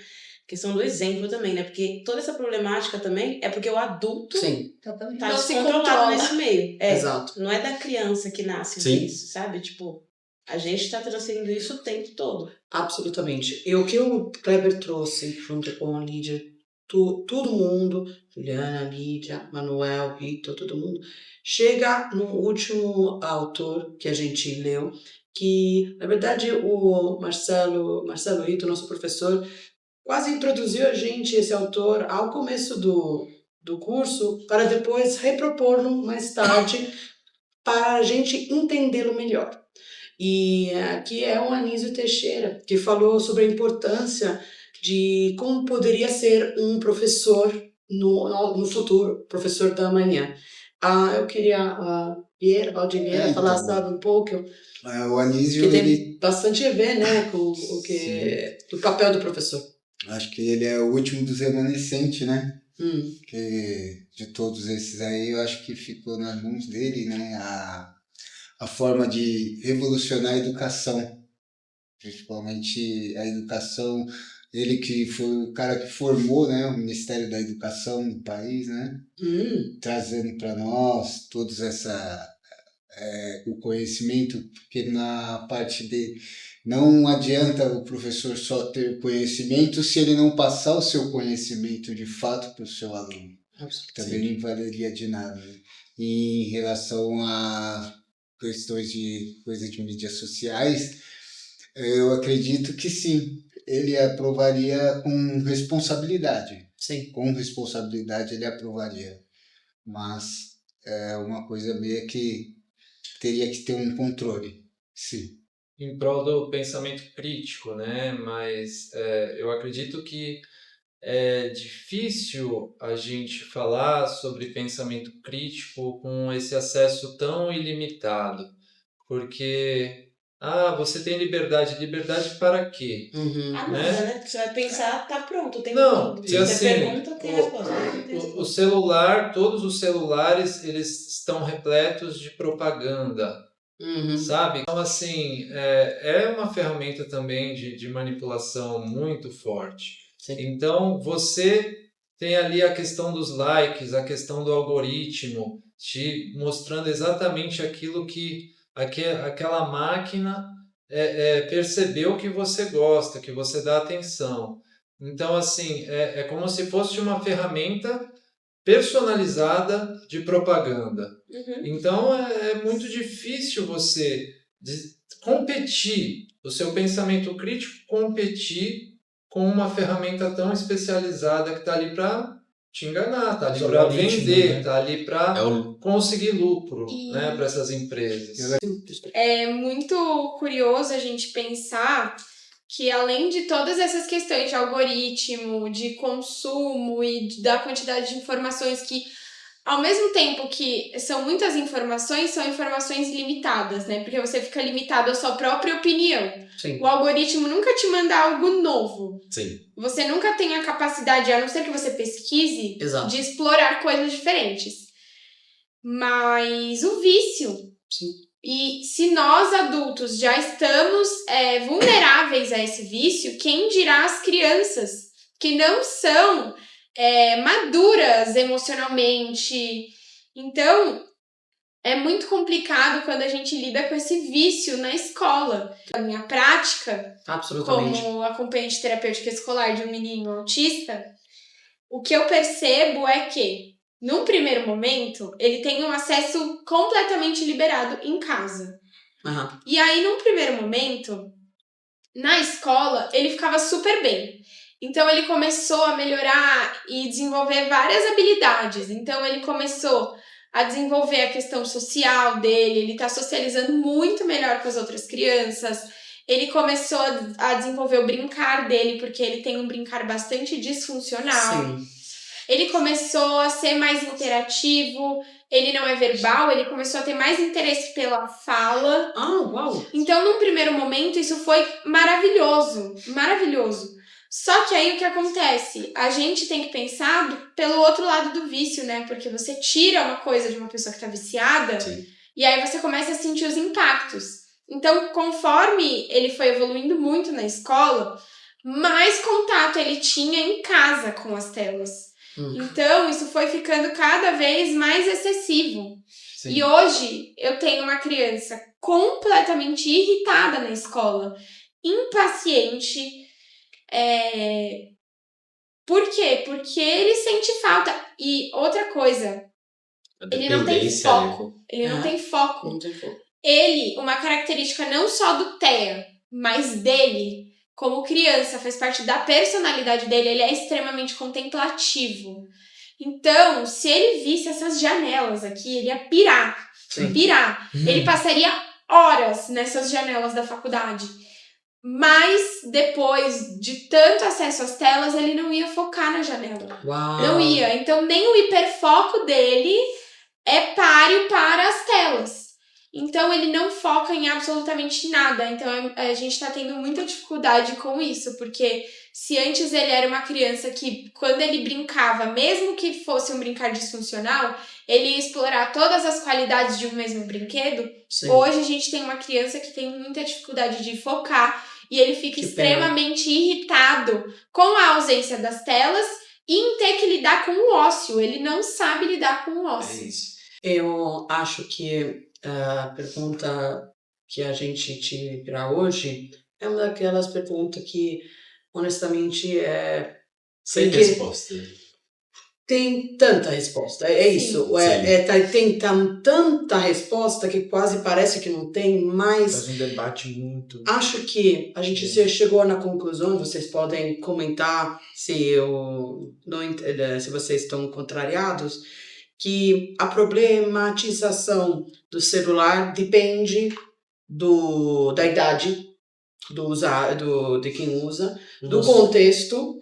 questão do exemplo também, né, porque toda essa problemática também é porque o adulto tá descontrolado nesse meio. Exato. Não é da criança que nasce isso, sabe? Tipo, a gente tá transferindo isso o tempo todo. Absolutamente. E o que o Kleber trouxe junto com a Lídia, todo mundo, Juliana, Lídia, Manuel, Vitor, todo mundo, chega no último autor que a gente leu, que, na verdade, o Marcelo Ito, nosso professor, quase introduziu a gente, esse autor, ao começo do curso, para depois repropor-lo mais tarde, para a gente entendê-lo melhor. E aqui é o Anísio Teixeira, que falou sobre a importância de como poderia ser um professor no futuro, professor da manhã. Eu queria Valdir Vieira falar, sabe, um pouco, O Anísio, que tem ele... bastante a ver, né, com o papel do professor. Acho que ele é o último dos remanescentes, né? Hum. Que de todos esses aí, eu acho que ficou nas mãos dele, né? A forma de revolucionar a educação. Principalmente a educação, ele que foi o cara que formou, né, o Ministério da Educação no país, né? Trazendo para nós todos o conhecimento, porque na parte dele não adianta o professor só ter conhecimento se ele não passar o seu conhecimento de fato para o seu aluno. Também não valeria de nada. Né? E em relação a questões de coisas de mídias sociais, eu acredito que sim, ele aprovaria com responsabilidade. Sim. Com responsabilidade ele aprovaria. Mas é uma coisa meio que teria que ter um controle, sim. Em prol do pensamento crítico, né? Mas eu acredito que é difícil a gente falar sobre pensamento crítico com esse acesso tão ilimitado, porque você tem liberdade. Liberdade para quê? Nada, Né? né? Você vai pensar, tá pronto, o tempo Não, todo. e Você assim, pergunta, tem resposta. o celular, todos os celulares, eles estão repletos de propaganda. Sabe? Então, assim, é uma ferramenta também de manipulação muito forte. Sim. Então, você tem ali a questão dos likes, a questão do algoritmo, te mostrando exatamente aquilo que aquela máquina percebeu que você gosta, que você dá atenção. Então, assim, é como se fosse uma ferramenta personalizada de propaganda. Então é muito difícil você competir, o seu pensamento crítico competir com uma ferramenta tão especializada que está ali para te enganar, está ali para vender, está ali para conseguir lucro, né, para essas empresas. É muito curioso a gente pensar que além de todas essas questões de algoritmo, de consumo e da quantidade de informações que, ao mesmo tempo que são muitas informações, são informações limitadas, né? Porque você fica limitado à sua própria opinião. Sim. O algoritmo nunca te manda algo novo. Sim. Você nunca tem a capacidade, a não ser que você pesquise, Exato. de explorar coisas diferentes. Mas o vício... Sim. E se nós adultos já estamos vulneráveis a esse vício, quem dirá as crianças que não são maduras emocionalmente? Então, é muito complicado quando a gente lida com esse vício na escola. A minha prática, como acompanhante terapêutica escolar de um menino autista, o que eu percebo é que num primeiro momento, ele tem um acesso completamente liberado em casa. E aí, num primeiro momento, na escola, ele ficava super bem. Então, ele começou a melhorar e desenvolver várias habilidades. Então, ele começou a desenvolver a questão social dele, ele está socializando muito melhor com as outras crianças. Ele começou a desenvolver o brincar dele, porque ele tem um brincar bastante disfuncional. Sim. Ele começou a ser mais interativo, ele não é verbal, ele começou a ter mais interesse pela fala. Uau! Então, num primeiro momento, isso foi maravilhoso, maravilhoso. Só que aí o que acontece? A gente tem que pensar pelo outro lado do vício, né? Porque você tira uma coisa de uma pessoa que tá viciada, Sim. E aí você começa a sentir os impactos. Então, conforme ele foi evoluindo muito na escola, mais contato ele tinha em casa com as telas. Então, isso foi ficando cada vez mais excessivo. Sim. E hoje, eu tenho uma criança completamente irritada na escola, impaciente, Por quê? Porque ele sente falta. E outra coisa, A ele não tem dependência, né? foco. Ele não É. tem foco. Não tem fogo. Ele, uma característica não só do Thea, mas dele, como criança, faz parte da personalidade dele, ele é extremamente contemplativo. Então, se ele visse essas janelas aqui, ele ia pirar. Sim. Pirar. Ele passaria horas nessas janelas da faculdade. Mas, depois de tanto acesso às telas, ele não ia focar na janela. Uau. Não ia. Então, nem o hiperfoco dele é páreo para as telas. Então, ele não foca em absolutamente nada. Então, a gente tá tendo muita dificuldade com isso. Porque se antes ele era uma criança que, quando ele brincava, mesmo que fosse um brincar disfuncional, ele ia explorar todas as qualidades de um mesmo brinquedo. Sim. Hoje, a gente tem uma criança que tem muita dificuldade de focar. E ele fica Que extremamente irritado com a ausência das telas e em ter que lidar com o ócio. Ele não sabe lidar com o É ócio. isso. Eu acho que a pergunta que a gente tira para hoje é uma daquelas perguntas que, honestamente, Sem que- resposta. tem tanta resposta. É Sim. isso. Sim. Tem tanta resposta que quase parece que não tem, mas Faz um debate muito. acho que a gente chegou na conclusão. Vocês podem comentar se vocês estão contrariados, que a problematização do celular depende da idade de quem usa, do contexto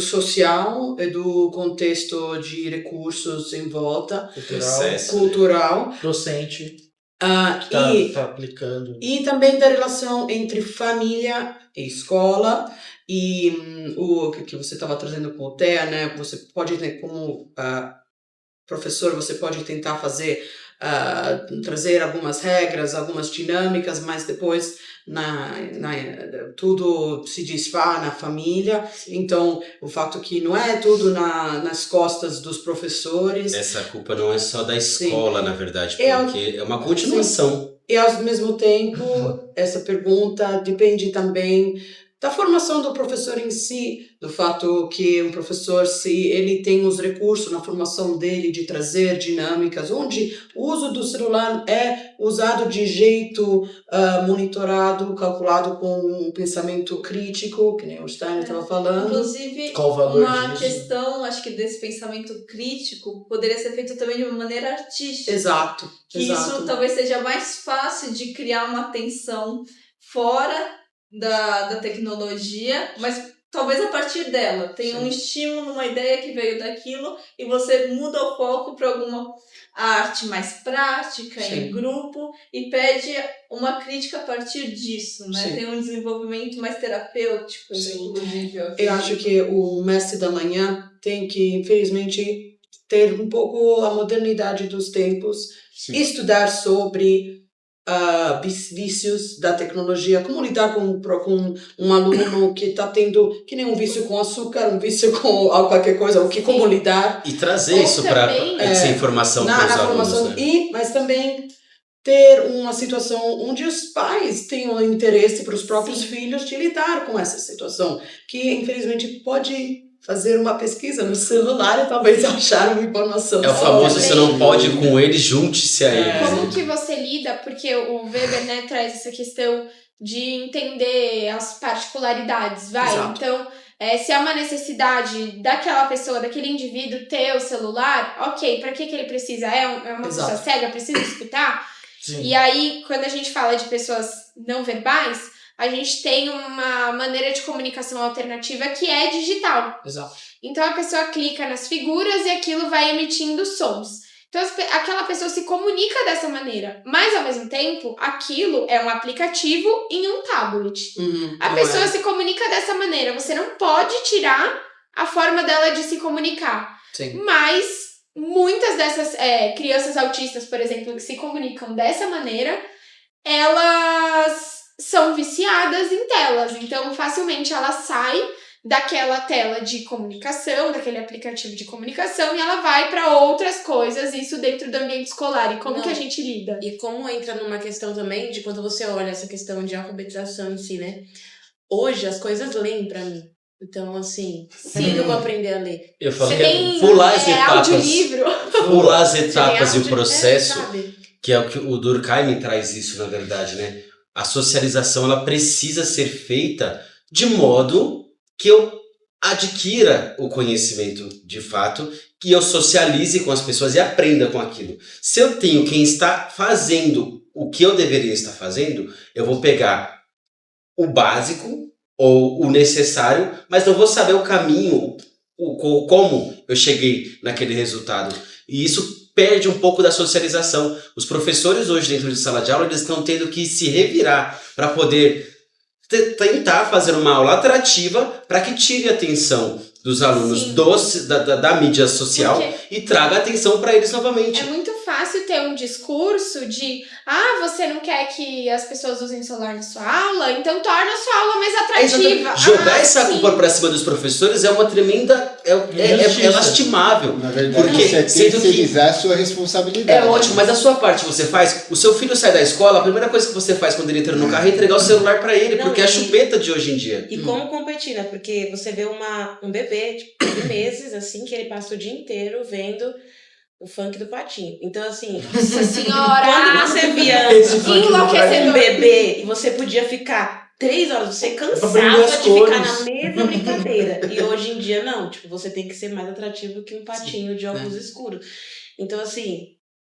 social, e do contexto de recursos em volta, Processo, né? cultural, Docente e tá aplicando. e também da relação entre família e escola. E o que você estava trazendo com o Thea, né? Você pode, como professor, você pode tentar trazer algumas regras, algumas dinâmicas, mas depois tudo se desfaz na família. Então, o fato que não é tudo nas costas dos professores. Essa culpa não é só da escola, na verdade, É porque é uma continuação. E, ao mesmo tempo, essa pergunta depende também da formação do professor em si, do fato que um professor, se ele tem os recursos na formação dele de trazer dinâmicas, onde o uso do celular é usado de jeito monitorado, calculado com um pensamento crítico, que nem o Steiner estava falando. Inclusive, Qual o valor uma disso? questão, acho que desse pensamento crítico poderia ser feito também de uma maneira artística. Exato. Que isso talvez seja mais fácil de criar uma atenção fora da tecnologia, mas talvez a partir dela tenha um estímulo, uma ideia que veio daquilo, e você muda o foco para alguma arte mais prática, em grupo, e pede uma crítica a partir disso, né? Sim. Tem um desenvolvimento mais terapêutico, inclusive. Eu acho que o mestre da manhã tem que, infelizmente, ter um pouco a modernidade dos tempos, estudar sobre vícios da tecnologia, como lidar com um aluno que está tendo, que nem um vício com açúcar, um vício com qualquer coisa, como lidar. E trazer Ou isso para também, essa informação para os alunos. Formação, Né? mas também ter uma situação onde os pais tenham interesse para os próprios filhos de lidar com essa situação, que infelizmente pode fazer uma pesquisa no celular e talvez achar uma informação. É o famoso, também. você não pode ir com ele, junte-se a ele. Como que você lida? Porque o Weber, né, traz essa questão de entender as particularidades, vai? Exato. Então, se há uma necessidade daquela pessoa, daquele indivíduo ter o celular, ok, para que ele precisa? É uma pessoa cega, precisa escutar? Sim. E aí, quando a gente fala de pessoas não verbais, a gente tem uma maneira de comunicação alternativa que é digital. Exato. Então, a pessoa clica nas figuras e aquilo vai emitindo sons. Então, aquela pessoa se comunica dessa maneira. Mas, ao mesmo tempo, aquilo é um aplicativo em um tablet. A pessoa se comunica dessa maneira. Você não pode tirar a forma dela de se comunicar. Sim. Mas muitas dessas crianças autistas, por exemplo, que se comunicam dessa maneira, elas são viciadas em telas. Então, facilmente ela sai daquela tela de comunicação, daquele aplicativo de comunicação, e ela vai para outras coisas, isso dentro do ambiente escolar. E como que a gente lida? E como entra numa questão também de quando você olha essa questão de alfabetização em si, né? Hoje as coisas leem pra mim. Então, assim, pra que eu vou aprender a ler? Eu falo Você que tem é pular as etapas. audiolivro. Pular as etapas e o Você tem processo, sabe? que é o que o Durkheim traz isso, na verdade, né? A socialização, ela precisa ser feita de modo que eu adquira o conhecimento de fato, que eu socialize com as pessoas e aprenda com aquilo. Se eu tenho quem está fazendo o que eu deveria estar fazendo, eu vou pegar o básico ou o necessário, mas não vou saber o caminho, como eu cheguei naquele resultado. E isso perde um pouco da socialização. Os professores hoje dentro de sala de aula, eles estão tendo que se revirar para poder tentar fazer uma aula atrativa para que tire a atenção dos alunos da mídia social e traga atenção para eles novamente. É muito fácil ter um discurso de você não quer que as pessoas usem celular na sua aula, então torna a sua aula mais atrativa. Jogar essa culpa para cima dos professores é uma tremenda... É lastimável. Na verdade, porque, você é terceirizar a sua responsabilidade. É ótimo, mas a sua parte você faz. O seu filho sai da escola, a primeira coisa que você faz quando ele entra no carro é entregar o celular para ele, porque é a chupeta de hoje em dia. E como competir, né? Porque você vê um bebê de meses, assim, que ele passa o dia inteiro vendo o funk do Patinho. Então, assim... Nossa senhora! Quando você via um bebê e você podia ficar 3 horas, você cansava de ficar na mesma brincadeira. E hoje em dia, não. Tipo, você tem que ser mais atrativo que um patinho de óculos escuros. Então, assim...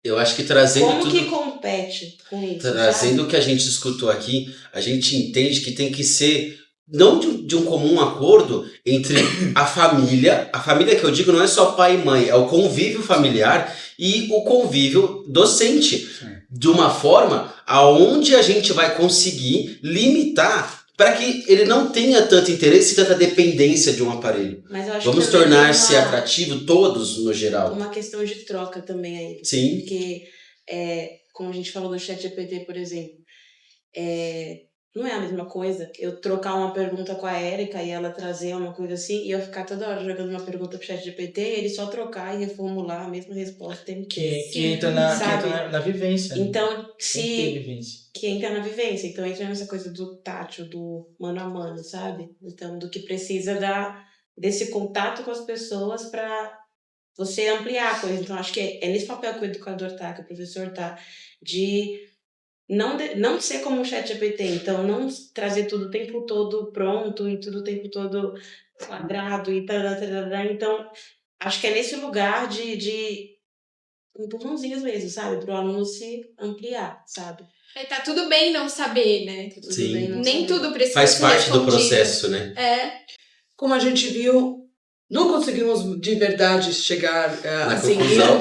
Eu acho que trazendo como tudo... que compete com isso? Trazendo o que a gente escutou aqui, a gente entende que tem que ser... Não de um comum acordo entre a família que eu digo não é só pai e mãe, é o convívio familiar e o convívio docente. De uma forma aonde a gente vai conseguir limitar para que ele não tenha tanto interesse e tanta dependência de um aparelho. Mas eu acho Vamos que tornar-se atrativo todos no geral. Uma questão de troca também aí. Sim. Porque, como a gente falou do ChatGPT, por exemplo, não é a mesma coisa eu trocar uma pergunta com a Érica e ela trazer uma coisa assim, e eu ficar toda hora jogando uma pergunta pro ChatGPT, ele só trocar e reformular a mesma resposta. Que entra na vivência. Então, vivência. Que entra na vivência. Então, entra nessa coisa do tátil, do mano a mano, sabe? Então, do que precisa desse contato com as pessoas para você ampliar a coisa. Então, acho que é nesse papel que o educador tá, que o professor tá, de não ser como um ChatGPT, então não trazer tudo o tempo todo pronto e tudo o tempo todo quadrado e tal. Então, acho que é nesse lugar de empurrãozinhos mesmo, sabe? Para o aluno se ampliar, sabe? Tá tudo bem não saber, né? Sim. Bem, não Nem saber. tudo precisa Faz ser parte do respondido. processo, né? Como a gente viu, não conseguimos de verdade chegar Na assim. conclusão.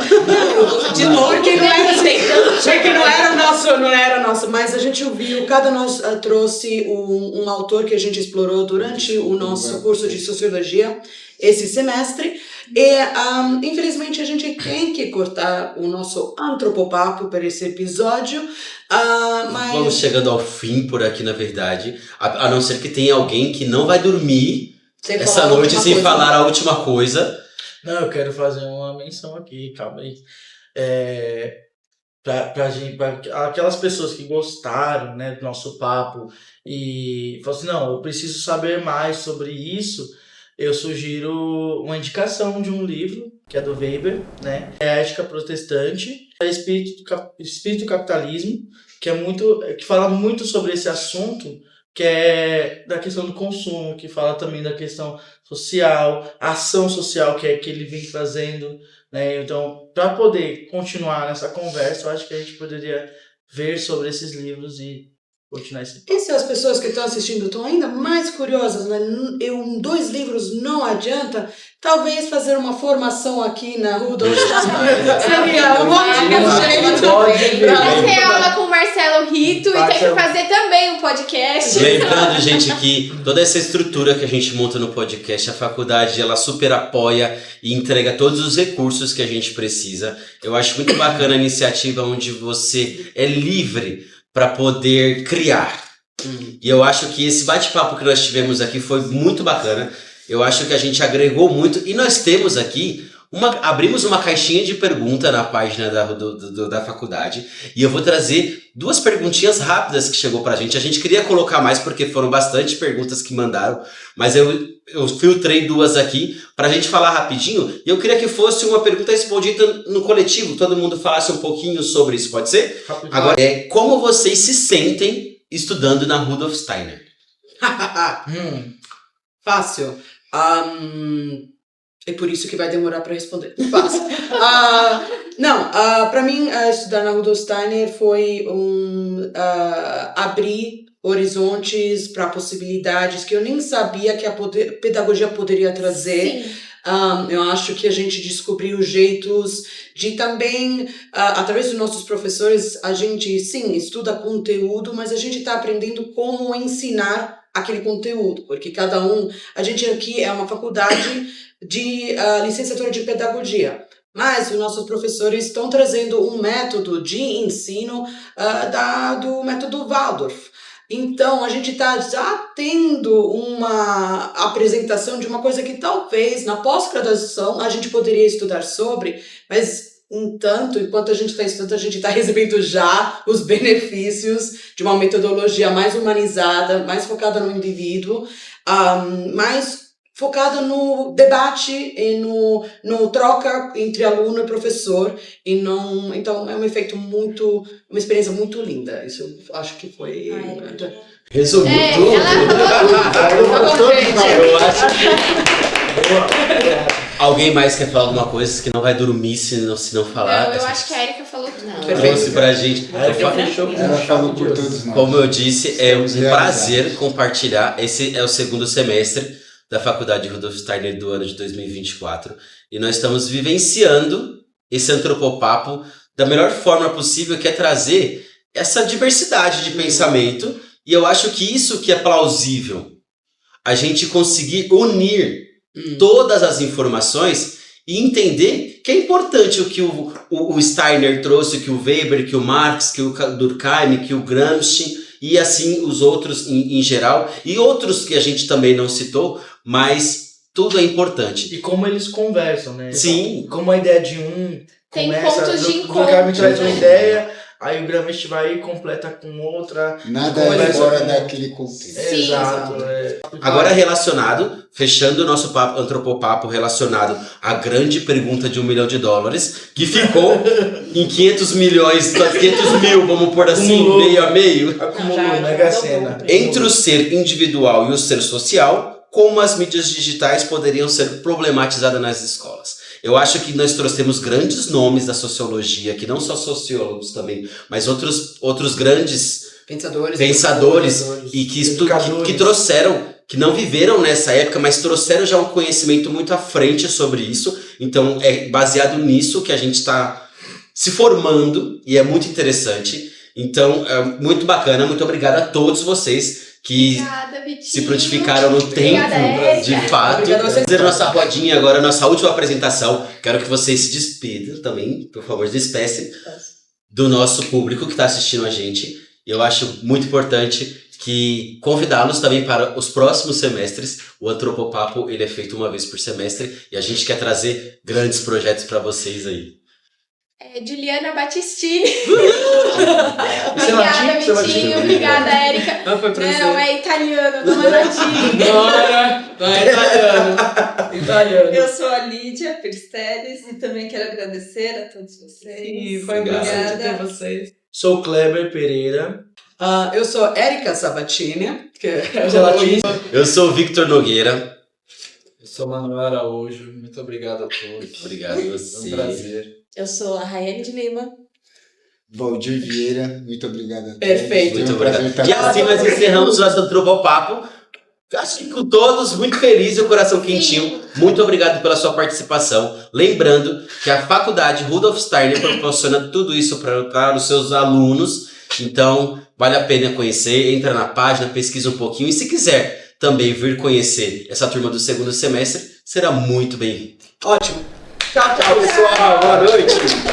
De novo, porque não era assim. Porque não era nosso, mas a gente ouviu, cada nós trouxe um autor que a gente explorou durante o nosso curso de sociologia esse semestre. E, infelizmente, a gente tem que cortar o nosso antropopapo para esse episódio. Mas... Vamos chegando ao fim por aqui, na verdade. A não ser que tenha alguém que não vai dormir essa noite sem falar a última coisa. Não, eu quero fazer uma menção aqui, calma aí. Pra aquelas pessoas que gostaram, né, do nosso papo e falaram assim, não, eu preciso saber mais sobre isso, eu sugiro uma indicação de um livro, que é do Weber, né, é a Ética Protestante, é Espírito e Capitalismo, que fala muito sobre esse assunto, que é da questão do consumo, que fala também da questão social, a ação social que ele vem trazendo, né? Então, para poder continuar nessa conversa, eu acho que a gente poderia ver sobre esses livros e continuar esse... E se as pessoas que estão assistindo estão ainda mais curiosas, né? 2 livros não adianta, talvez fazer uma formação aqui na Rudolf seria um ótimo jeito. Vamos ter aula com o Marcelo Rito e tem que fazer também um podcast. Lembrando, gente, que toda essa estrutura que a gente monta no podcast, a faculdade, ela super apoia e entrega todos os recursos que a gente precisa. Eu acho muito bacana a iniciativa onde você é livre para poder criar. E eu acho que esse bate-papo que nós tivemos aqui foi muito bacana. Eu acho que a gente agregou muito. E nós temos aqui abrimos uma caixinha de pergunta na página da faculdade e eu vou trazer 2 perguntinhas rápidas que chegou pra gente. A gente queria colocar mais porque foram bastante perguntas que mandaram, mas eu filtrei 2 aqui pra gente falar rapidinho e eu queria que fosse uma pergunta respondida no coletivo, todo mundo falasse um pouquinho sobre isso, pode ser? Agora, como vocês se sentem estudando na Rudolf Steiner? Fácil. É por isso que vai demorar para responder. Fácil. Para mim, estudar na Rudolf Steiner foi abrir horizontes para possibilidades que eu nem sabia que a pedagogia poderia trazer. Sim. Eu acho que a gente descobriu jeitos de também, através dos nossos professores, a gente, sim, estuda conteúdo, mas a gente está aprendendo como ensinar aquele conteúdo, porque a gente aqui é uma faculdade de licenciatura de pedagogia, mas os nossos professores estão trazendo um método de ensino do método Waldorf. Então, a gente está já tendo uma apresentação de uma coisa que talvez na pós-graduação a gente poderia estudar sobre, mas enquanto a gente está estudando, a gente está recebendo já os benefícios de uma metodologia mais humanizada, mais focada no indivíduo, mais focada no debate e no troca entre aluno e professor. Então, é um efeito uma experiência muito linda. Isso eu acho que foi... Resumiu tudo. Eu acho que... Alguém mais quer falar alguma coisa que não vai dormir se não falar? Não, eu acho que a Erika falou tudo. Trouxe pra gente. Ela falou por todos nós. Como eu disse, é um prazer compartilhar. Esse é o 2º semestre da Faculdade Rudolf Steiner do ano de 2024. E nós estamos vivenciando esse antropopapo da melhor forma possível, que é trazer essa diversidade de pensamento. E eu acho que isso que é plausível. A gente conseguir unir todas as informações e entender que é importante o que o Steiner trouxe, que o Weber, que o Marx, que o Durkheim, que o Gramsci e assim os outros em geral e outros que a gente também não citou, mas tudo é importante. E como eles conversam, né? Sim. Como a ideia de tem começa, pontos de o encontro. Durkheim traz uma ideia, aí o Gramsci vai e completa com outra. Nada é fora daquele contexto. Sim, Exato. Agora relacionado, fechando o nosso antropopapo relacionado à grande pergunta de $1 milhão, que ficou em 500 milhões, 500 mil, vamos pôr assim, Acumulou. meio a meio. Acumulou, Mega Sena. Entre o ser individual e o ser social, como as mídias digitais poderiam ser problematizadas nas escolas. Eu acho que nós trouxemos grandes nomes da sociologia, que não só sociólogos também, mas outros grandes pensadores e que trouxeram, que não viveram nessa época, mas trouxeram já um conhecimento muito à frente sobre isso. Então é baseado nisso que a gente está se formando e é muito interessante. Então é muito bacana, muito obrigado a todos vocês que se prontificaram no tempo, de fato. Fazer a nossa rodinha agora, nossa última apresentação. Quero que vocês se despedam também, por favor, despecem do nosso público que está assistindo a gente. Eu acho muito importante que convidá-los também para os próximos semestres. O Antropopapo, ele é feito uma vez por semestre e a gente quer trazer grandes projetos para vocês aí. Juliana Battistini. Obrigada, Vitinho. Obrigada, Erika. Não, é italiano, não é latim. Italiano. Eu sou a Lídia Persteles e também quero agradecer a todos vocês. Sim, foi um prazer ter vocês. Sou Kleber Pereira. Eu sou Erika Sabatini. Eu sou o Victor Nogueira. Eu sou Manuel Araújo. Muito obrigado a todos. Obrigado a É você. um prazer. Eu sou a Raiane de Lima. Valdir Vieira, muito obrigado a todos. Perfeito. Muito Foi um prazer obrigado. estar E assim nós encerramos o nosso Antropopapo. Acho que com todos, muito felizes e o coração quentinho. Muito obrigado pela sua participação. Lembrando que a faculdade Rudolf Steiner proporciona tudo isso para os seus alunos. Então, vale a pena conhecer. Entra na página, pesquisa um pouquinho. E se quiser também vir conhecer essa turma do 2º semestre, será muito bem-vindo. Ótimo. Tchau, pessoal. Boa noite.